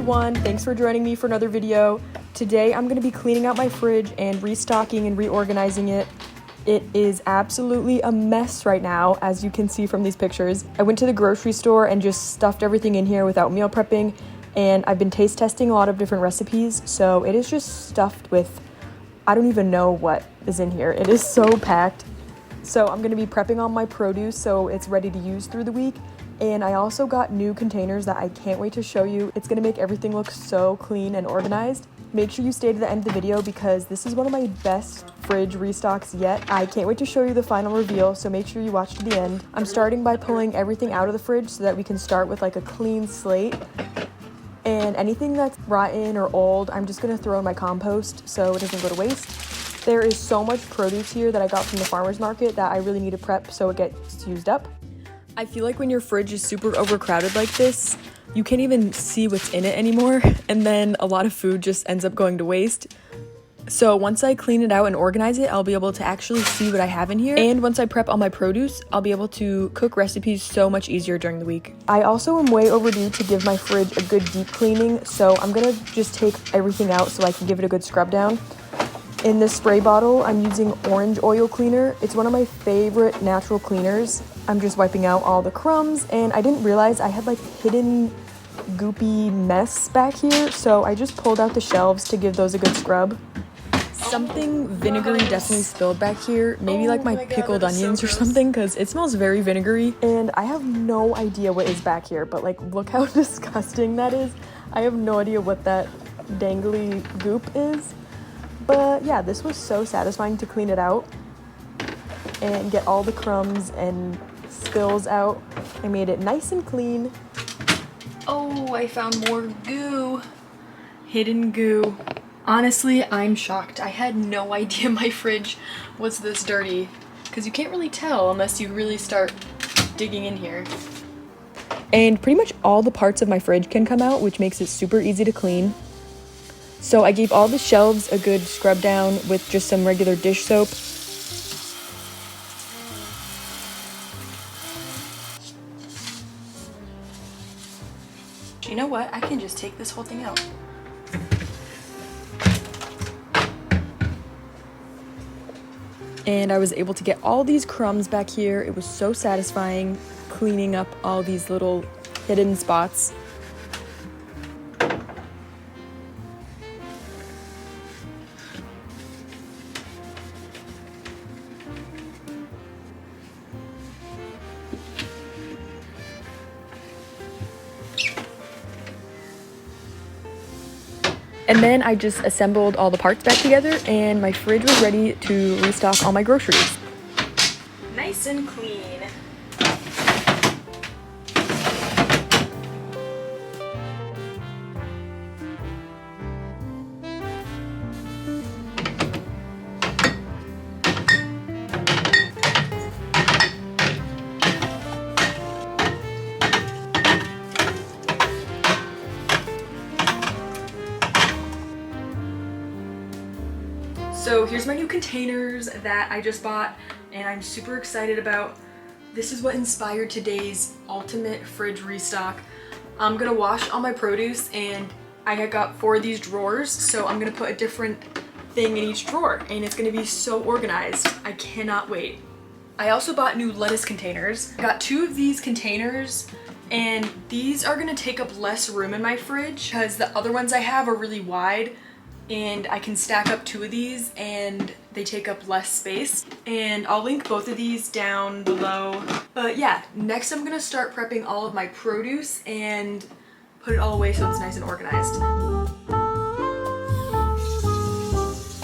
everyone, thanks for joining me for another video. Today I'm going to be cleaning out my fridge and restocking and reorganizing it. It is absolutely a mess right now, as you can see from these pictures. I went to the grocery store and just stuffed everything in here without meal prepping, and I've been taste testing a lot of different recipes, so it is just stuffed with, I don't even know what is in here. It is so packed. So I'm going to be prepping all my produce so it's ready to use through the week. And I also got new containers that I can't wait to show you. It's going to make everything look so clean and organized. Make sure you stay to the end of the video because this is one of my best fridge restocks yet. I can't wait to show you the final reveal, so make sure you watch to the end. I'm starting by pulling everything out of the fridge so that we can start with like a clean slate. And anything that's rotten or old, I'm just going to throw in my compost so it doesn't go to waste. There is so much produce here that I got from the farmer's market that I really need to prep so it gets used up. I feel like when your fridge is super overcrowded like this, you can't even see what's in it anymore, and then a lot of food just ends up going to waste. So once I clean it out and organize it, I'll be able to actually see what I have in here. And once I prep all my produce, I'll be able to cook recipes so much easier during the week. I also am way overdue to give my fridge a good deep cleaning, so I'm gonna just take everything out so I can give it a good scrub down. In this spray bottle, I'm using orange oil cleaner. It's one of my favorite natural cleaners. I'm just wiping out all the crumbs, and I didn't realize I had like hidden goopy mess back here, so I just pulled out the shelves to give those a good scrub. Something vinegary definitely spilled back here, maybe like my pickled onions or something, because it smells very vinegary, and I have no idea what is back here, but like look how disgusting that is. I have no idea what that dangly goop is. But yeah, this was so satisfying to clean it out and get all the crumbs and spills out. I made it nice and clean. Oh, I found more goo. Hidden goo. Honestly, I'm shocked. I had no idea my fridge was this dirty, because you can't really tell unless you really start digging in here. And pretty much all the parts of my fridge can come out, which makes it super easy to clean. So I gave all the shelves a good scrub down with just some regular dish soap. You know what? I can just take this whole thing out. And I was able to get all these crumbs back here. It was so satisfying cleaning up all these little hidden spots. And then I just assembled all the parts back together, and my fridge was ready to restock all my groceries. Nice and clean. So here's my new containers that I just bought and I'm super excited about. This is what inspired today's ultimate fridge restock. I'm gonna wash all my produce, and I got 4 of these drawers, so I'm gonna put a different thing in each drawer, and it's gonna be so organized. I cannot wait. I also bought new lettuce containers. I got 2 of these containers, and these are gonna take up less room in my fridge because the other ones I have are really wide, and I can stack up 2 of these and they take up less space. And I'll link both of these down below. But yeah, next I'm gonna start prepping all of my produce and put it all away so it's nice and organized.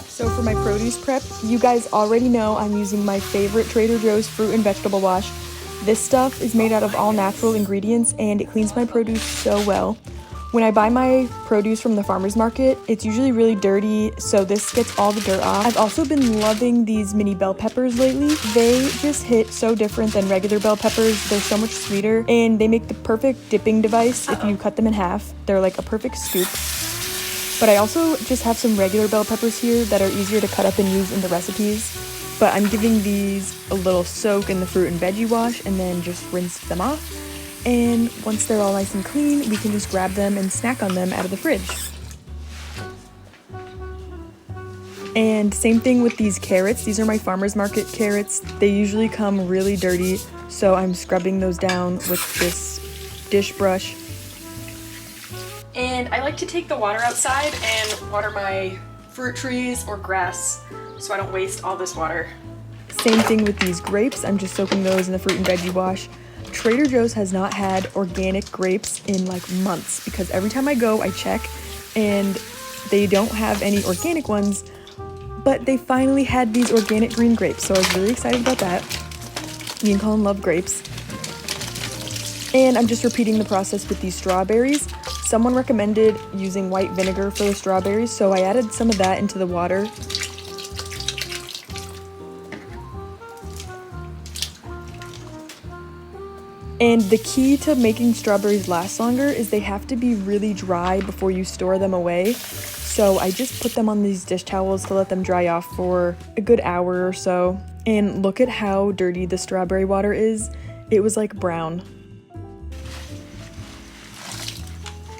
So for my produce prep, you guys already know I'm using my favorite Trader Joe's fruit and vegetable wash. This stuff is made out of all natural ingredients and it cleans my produce so well. When I buy my produce from the farmer's market, it's usually really dirty, so this gets all the dirt off. I've also been loving these mini bell peppers lately. They just hit so different than regular bell peppers. They're so much sweeter, and they make the perfect dipping device if you cut them in half. They're like a perfect scoop. But I also just have some regular bell peppers here that are easier to cut up and use in the recipes. But I'm giving these a little soak in the fruit and veggie wash and then just rinse them off. And once they're all nice and clean, we can just grab them and snack on them out of the fridge. And same thing with these carrots. These are my farmer's market carrots. They usually come really dirty, so I'm scrubbing those down with this dish brush. And I like to take the water outside and water my fruit trees or grass so I don't waste all this water. Same thing with these grapes. I'm just soaking those in the fruit and veggie wash. Trader Joe's has not had organic grapes in like months because every time I go I check and they don't have any organic ones. But they finally had these organic green grapes, so I was really excited about that. Me and Colin love grapes. And I'm just repeating the process with these strawberries. Someone recommended using white vinegar for the strawberries, so I added some of that into the water. And the key to making strawberries last longer is they have to be really dry before you store them away. So I just put them on these dish towels to let them dry off for a good hour or so. And look at how dirty the strawberry water is. It was like brown.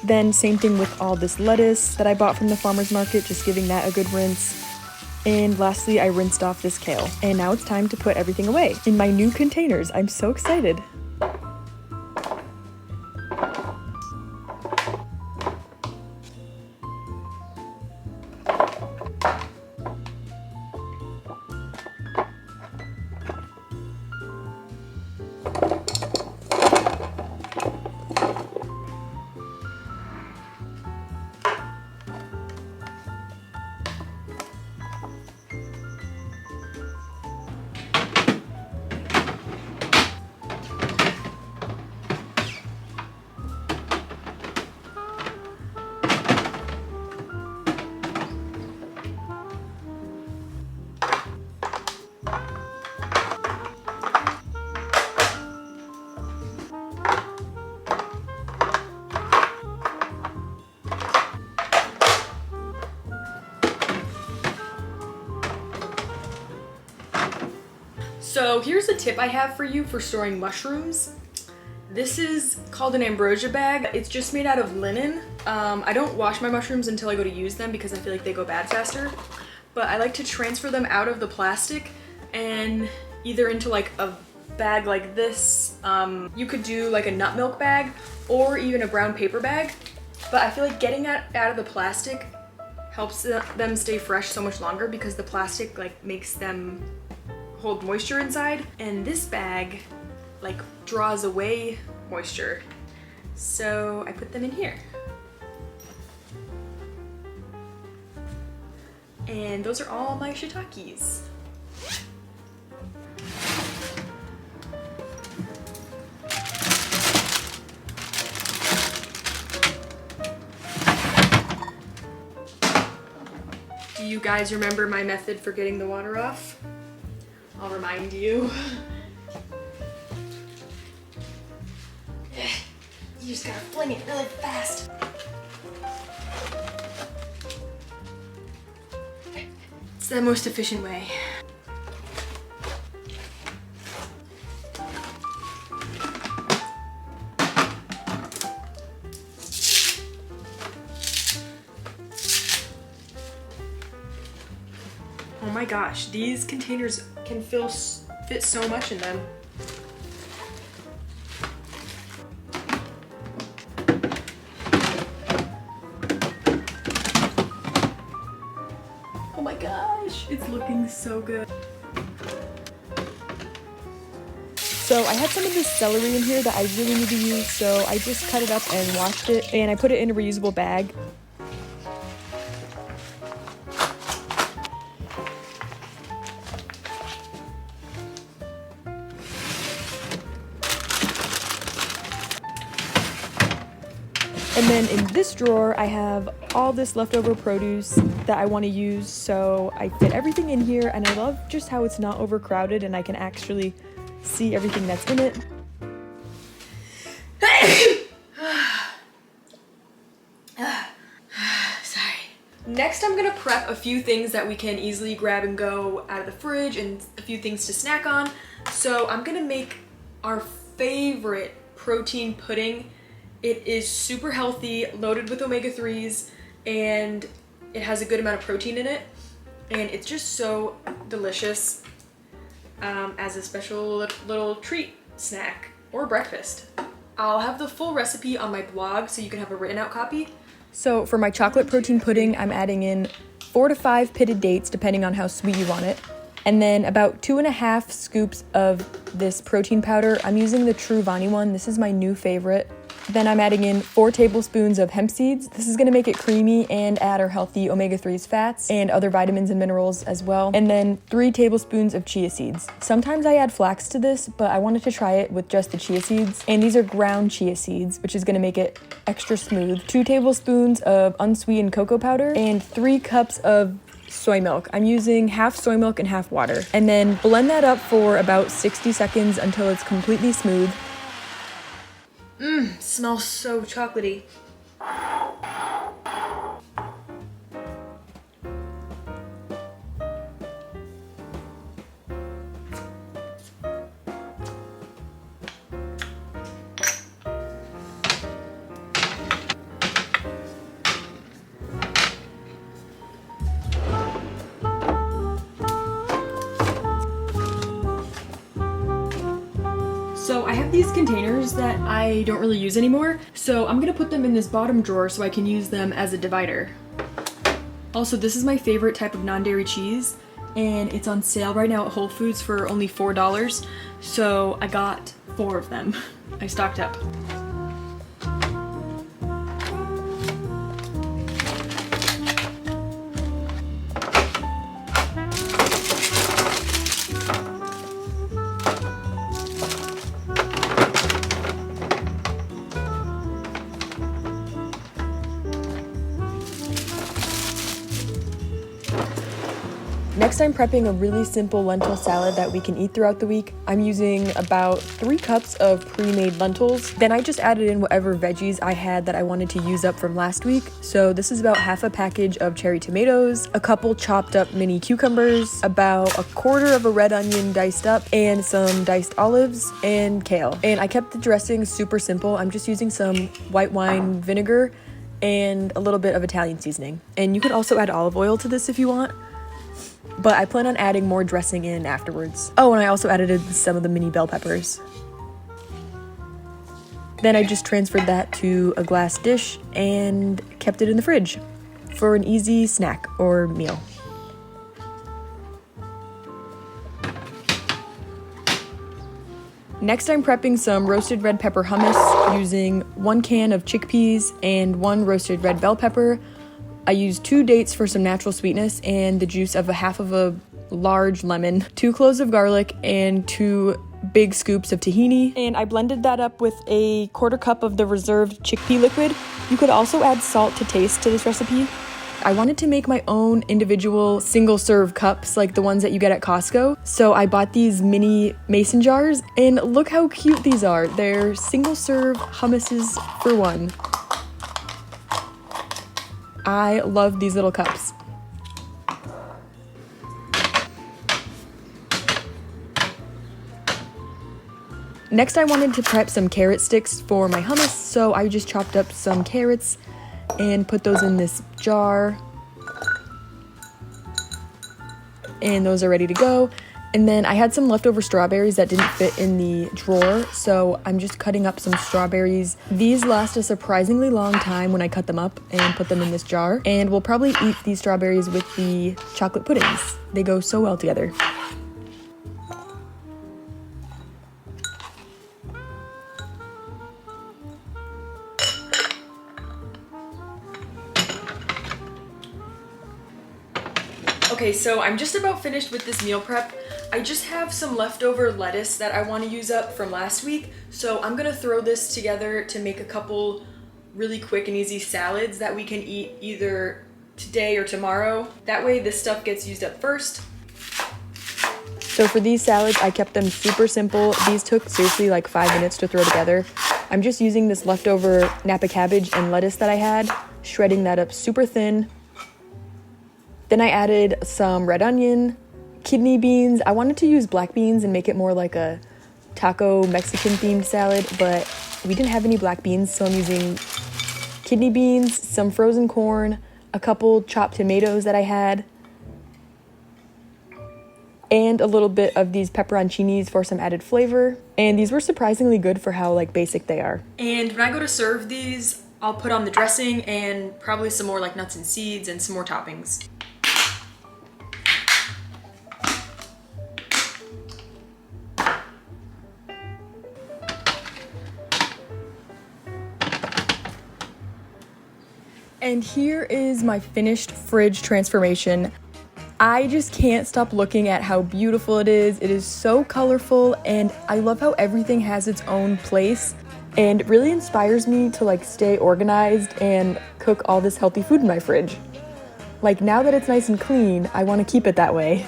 Then same thing with all this lettuce that I bought from the farmer's market, just giving that a good rinse. And lastly, I rinsed off this kale. And now it's time to put everything away in my new containers. I'm so excited. So here's a tip I have for you for storing mushrooms. This is called an ambrosia bag. It's just made out of linen. I don't wash my mushrooms until I go to use them because I feel like they go bad faster. But I like to transfer them out of the plastic and either into like a bag like this. You could do like a nut milk bag or even a brown paper bag. But I feel like getting it out of the plastic helps them stay fresh so much longer because the plastic like makes them hold moisture inside, and this bag like draws away moisture. So I put them in here. And those are all my shiitakes. Do you guys remember my method for getting the water off? I'll remind you. You just gotta fling it really fast. It's the most efficient way. Oh my gosh, these containers can fit so much in them. Oh my gosh, it's looking so good. So I had some of this celery in here that I really need to use, so I just cut it up and washed it, and I put it in a reusable bag. And then in this drawer, I have all this leftover produce that I want to use, so I fit everything in here, and I love just how it's not overcrowded and I can actually see everything that's in it. Sorry. Next, I'm gonna prep a few things that we can easily grab and go out of the fridge and a few things to snack on. So I'm gonna make our favorite protein pudding. It is super healthy, loaded with omega-3s, and it has a good amount of protein in it. And it's just so delicious as a special little treat snack or breakfast. I'll have the full recipe on my blog so you can have a written out copy. So for my chocolate protein pudding, I'm adding in 4 to 5 pitted dates depending on how sweet you want it. And then about 2.5 scoops of this protein powder. I'm using the True Vani one. This is my new favorite. Then I'm adding in 4 tablespoons of hemp seeds. This is gonna make it creamy and add our healthy omega-3s fats and other vitamins and minerals as well. And then 3 tablespoons of chia seeds. Sometimes I add flax to this, but I wanted to try it with just the chia seeds. And these are ground chia seeds, which is gonna make it extra smooth. 2 tablespoons of unsweetened cocoa powder and 3 cups of soy milk. I'm using half soy milk and half water. And then blend that up for about 60 seconds until it's completely smooth. Smells so chocolatey. So I have these containers that I don't really use anymore, so I'm gonna put them in this bottom drawer so I can use them as a divider. Also, this is my favorite type of non-dairy cheese, and it's on sale right now at Whole Foods for only $4, so I got 4 of them. I stocked up. Next, I'm prepping a really simple lentil salad that we can eat throughout the week. I'm using about 3 cups of pre-made lentils. Then I just added in whatever veggies I had that I wanted to use up from last week. So this is about half a package of cherry tomatoes, a couple chopped up mini cucumbers, about 1/4 of a red onion diced up, and some diced olives and kale. And I kept the dressing super simple. I'm just using some white wine vinegar and a little bit of Italian seasoning. And you could also add olive oil to this if you want, but I plan on adding more dressing in afterwards. Oh, and I also added some of the mini bell peppers. Then I just transferred that to a glass dish and kept it in the fridge for an easy snack or meal. Next, I'm prepping some roasted red pepper hummus using 1 can of chickpeas and 1 roasted red bell pepper. I used 2 dates for some natural sweetness and the juice of half of a large lemon, 2 cloves of garlic, and 2 big scoops of tahini. And I blended that up with a 1/4 cup of the reserved chickpea liquid. You could also add salt to taste to this recipe. I wanted to make my own individual single-serve cups like the ones that you get at Costco. So I bought these mini mason jars, and look how cute these are. They're single-serve hummuses for 1. I love these little cups. Next, I wanted to prep some carrot sticks for my hummus, so I just chopped up some carrots and put those in this jar. And those are ready to go. And then I had some leftover strawberries that didn't fit in the drawer, so I'm just cutting up some strawberries. These last a surprisingly long time when I cut them up and put them in this jar, and we'll probably eat these strawberries with the chocolate puddings. They go so well together. Okay, so I'm just about finished with this meal prep. I just have some leftover lettuce that I want to use up from last week, so I'm gonna throw this together to make a couple really quick and easy salads that we can eat either today or tomorrow. That way this stuff gets used up first. So for these salads, I kept them super simple. These took seriously like 5 minutes to throw together. I'm just using this leftover Napa cabbage and lettuce that I had, shredding that up super thin. Then I added some red onion, kidney beans. I wanted to use black beans and make it more like a taco Mexican themed salad, but we didn't have any black beans, so I'm using kidney beans, some frozen corn, a couple chopped tomatoes that I had, and a little bit of these pepperoncinis for some added flavor. And these were surprisingly good for how like basic they are. And when I go to serve these, I'll put on the dressing and probably some more like nuts and seeds and some more toppings. And here is my finished fridge transformation. I just can't stop looking at how beautiful it is. It is so colorful, and I love how everything has its own place, and it really inspires me to like stay organized and cook all this healthy food in my fridge. Like now that it's nice and clean, I want to keep it that way.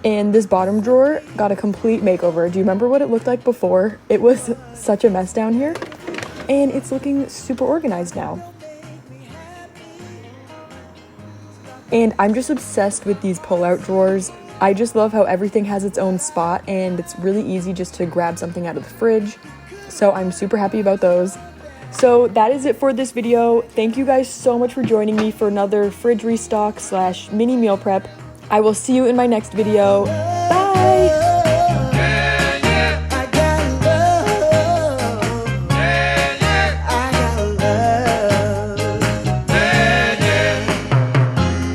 And this bottom drawer got a complete makeover. Do you remember what it looked like before? It was such a mess down here. And it's looking super organized now. And I'm just obsessed with these pull-out drawers. I just love how everything has its own spot, and it's really easy just to grab something out of the fridge. So I'm super happy about those. So that is it for this video. Thank you guys so much for joining me for another fridge restock / mini meal prep. I will see you in my next video. Bye!